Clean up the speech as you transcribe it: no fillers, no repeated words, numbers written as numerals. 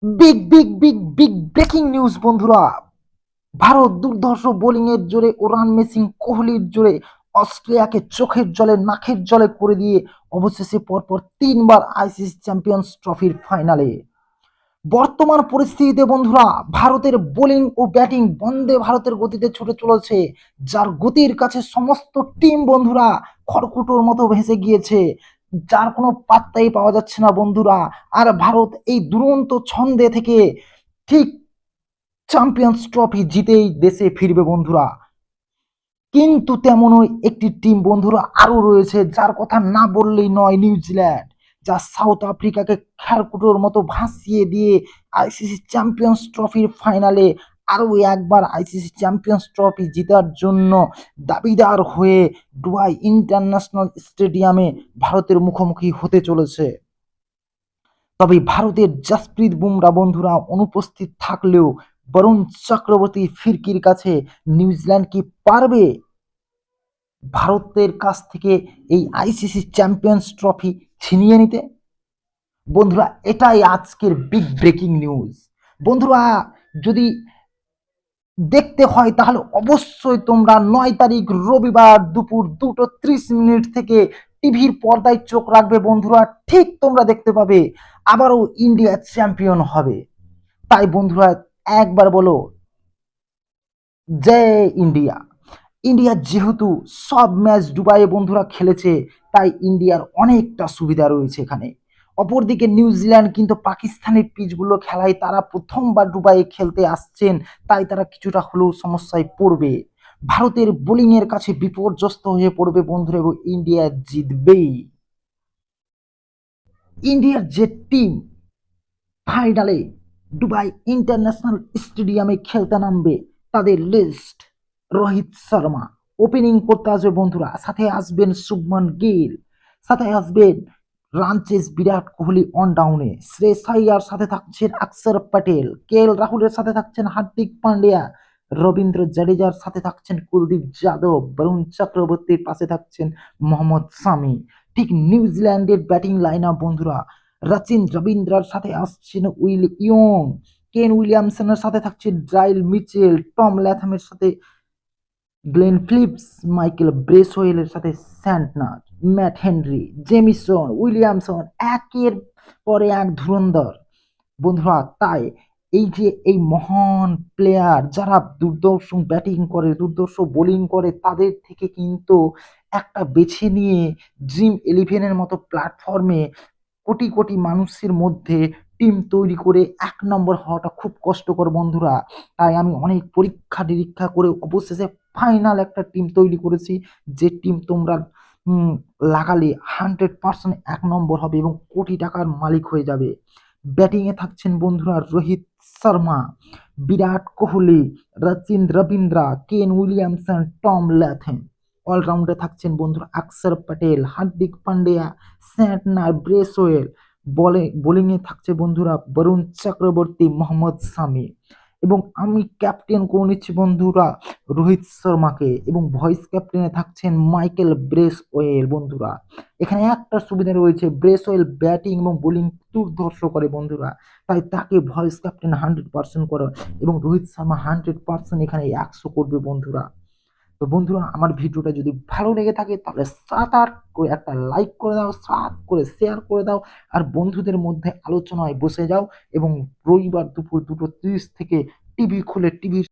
Big big big big breaking news বন্ধুরা। ভারত দুর্ধর্ষ bowling এর জোরে ও রান মেসিং কোহলির জোরে অস্ট্রেলিয়াকে চোখের জলে নাকের জলে করে দিয়ে অবশেষে পরপর তিনবার আইসিসি চ্যাম্পিয়ন্স ট্রফির ফাইনালে। বর্তমান পরিস্থিতিতে বন্ধুরা ভারতের বোলিং ও ব্যাটিং বন্দে ভারতের গতিতে ছুটে চলেছে, যার গতির কাছে সমস্ত টিম বন্ধুরা খড়কুটোর মতো ভেসে গিয়েছে, যার কোনো পাত্তাই পাওয়া যাচ্ছে না বন্ধুরা। আর ভারত এই দুরন্ত ছন্দে থেকে ঠিক চ্যাম্পিয়ন্স ট্রফি জিতেই দেশে ফিরবে বন্ধুরা। কিন্তু তেমনই একটি টিম বন্ধুরা আরো রয়েছে, যার কথা না বললেই নয়, নিউজিল্যান্ড, যা সাউথ আফ্রিকাকে খেরকুটোর মতো ভাসিয়ে দিয়ে আইসিসি চ্যাম্পিয়ন্স ট্রফির ফাইনালে আরো একবার আইসিসি চ্যাম্পিয়ন্স ট্রফি জেতার জন্য দাবিদার হয়ে দুবাই ইন্টারন্যাশনাল স্টেডিয়ামে ভারতের মুখোমুখি হতে চলেছে। তবে ভারতের জাসপ্রীত বুমরা বন্ধুরা অনুপস্থিত থাকলেও বরুণ চক্রবর্তী ফিরকির কাছে নিউজিল্যান্ড কি পারবে ভারতের কাছ থেকে এই আইসিসি চ্যাম্পিয়ন্স ট্রফি ছিনিয়ে নিতে? বন্ধুরা, এটাই আজকের বিগ ব্রেকিং নিউজ। বন্ধুরা, যদি দেখতে হয় তাহলে অবশ্যই তোমরা 9 তারিখ রবিবার দুপুর 2:30 থেকে টিভির পর্দায় চোখ রাখবে বন্ধুরা। ঠিক তোমরা দেখতে পাবে আবারও ইন্ডিয়া চ্যাম্পিয়ন হবে। তাই বন্ধুরা একবার বলো জয় ইন্ডিয়া। ইন্ডিয়া যেহেতু সব ম্যাচ দুবাইয়ে বন্ধুরা খেলেছে, তাই ইন্ডিয়ার অনেকটা সুবিধা রয়েছে এখানে। অপরদিকে নিউজিল্যান্ড কিন্তু পাকিস্তানের পিচগুলো খেলায় তারা প্রথমবার দুবাইয়ে খেলতে আসছেন, তাই তারা কিছুটা হলেও সমস্যায় পড়বে। ভারতের বোলিং এর কাছে বিপর্যস্ত হয়ে পড়বে বন্ধুরা, এবং ইন্ডিয়া জিতবেই। ইন্ডিয়ার যে টিম ফাইনালে দুবাই ইন্টারন্যাশনাল স্টেডিয়ামে খেলতে নামবে, তাদের লিস্ট: রোহিত শর্মা ওপেনিং করতে আসবে বন্ধুরা, সাথে আসবেন শুভমান গিল, সাথে আসবেন রানচেস বিরাট কোহলি অন ডাউনে, শ্রেয়স আইয়ার সাথে থাকছেন অক্ষর প্যাটেল, কে এল রাহুলের সাথে থাকছেন হার্দিক পান্ডিয়া, রবীন্দ্র জাডেজার সাথে থাকছেন কুলদীপ যাদব, বরুণ চক্রবর্তীর পাশে থাকছেন মোহাম্মদ শামি। ঠিক নিউজিল্যান্ডের ব্যাটিং লাইন আপ বন্ধুরা: রচিন রবীন্দ্রার সাথে আসছেন উইল ইয়ং, কেন উইলিয়ামসনের সাথে থাকছে ডাইল মিচেল, টম ল্যাথমের সাথে গ্লেন ফিলিপস, মাইকেল ব্রেসওয়েলের সাথে Santner, Matt Henry, Jamieson, Williamson, একের পরে এক ধুরন্ধর বন্ধুরা। তাই এই যে এই মহান প্লেয়ার যারা দুর্দর্শ ব্যাটিং করে, দুর্দর্শ বোলিং করে, তাদের থেকে কিন্তু একটা বেছে নিয়ে ড্রিম 11-এর মতো প্ল্যাটফর্মে কোটি কোটি মানুষের মধ্যে টিম তৈরি করে 1 নম্বর হওয়াটা খুব কষ্টকর বন্ধুরা। তাই আমি অনেক পরীক্ষা নিরীক্ষা করে অবশেষে ফাইনাল একটা টিম তৈরি করেছি, যে টিম তোমরা লাগালে 100% 1 নম্বর হবে এবং কোটি টাকার মালিক হয়ে যাবে। ব্যাটিংয়ে থাকছেন বন্ধুরা Rohit Sharma, Virat Kohli, Rachin Rabindra, Kane Williamson, Tom ল্যাথম। অলরাউন্ডে থাকছেন বন্ধুরা অক্ষর প্যাটেল, হার্দিক পান্ডিয়া, স্যান্টনার, ব্রেসওয়েল। বোলিংয়ে থাকছে বন্ধুরা বরুণ চক্রবর্তী, মোহাম্মদ শামি। এবং আমি ক্যাপ্টেন করে নিচ্ছি বন্ধুরা রোহিত শর্মাকে, এবং ভয়েস ক্যাপ্টেনে থাকছেন মাইকেল ব্রেসওয়েল বন্ধুরা। এখানে একটা সুবিধা রয়েছে, ব্রেসওয়েল ব্যাটিং এবং বোলিং দুর্ধর্ষ করে বন্ধুরা, তাই তাকে ভয়েস ক্যাপ্টেন 100% করো, এবং রোহিত শর্মা 100% এখানে 100 করবে বন্ধুরা। তো বন্ধুরা, আমার ভিডিওটা যদি ভালো লেগে থাকে তাহলে সাত আট করে একটা লাইক করে দাও, সাত করে শেয়ার করে দাও, আর বন্ধুদের মধ্যে আলোচনায় বসে যাও। এবং রবিবার দুপুর 2:30 থেকে টিভি খুলে টিভির